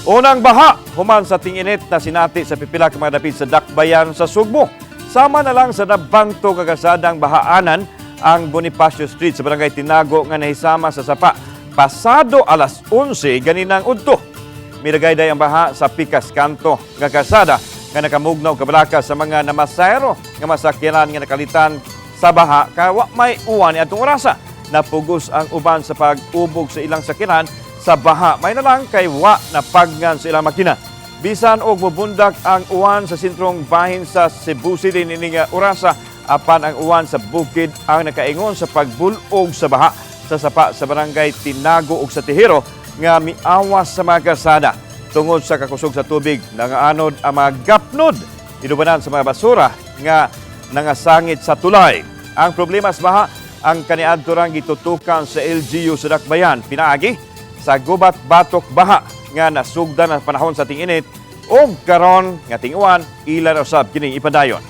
Unang baha human sa tinginit na sinati sa pipila ka mga dapit sa Dakbayan sa Sugbo. Sama na lang sa nabangto kagasadang bahaanan ang Bonifacio Street sa Barangay Tinago nga nahisama sa sapa. Pasado alas 11 ganinang udto. Milagay day ang baha sa Pikas Kanto nga kasada nga nakamugnaw kabalaka sa mga namasayro nga masakyanan nga nakalitan sa baha kawa may uwan ni atong orasa. Napugos ang uban sa pag-ubog sa ilang sakyanan sa baha. May na lang kay wa na paggan sa ilang makina. Bisan og mubundak ang uwan sa sentrong bahin sa Cebu City nining orasa, apan ang uwan sa bukid ang nakaingon sa pagbulog sa baha sa sapa sa Barangay Tinago ug sa Tihero nga miawas sa mga kasada. Tungod sa kakusog sa tubig, nangaanod ang mga gapnod inubanan sa mga basura nga nangasangit sa tulay. Ang problema sa baha, ang kaniadto rang gitutukan sa LGU sa Dakbayan pinaagi sa gubat batok baha nga nasugdan ang panahon sa tinginit o karon nga tinguan ilan usab kining ipadayon.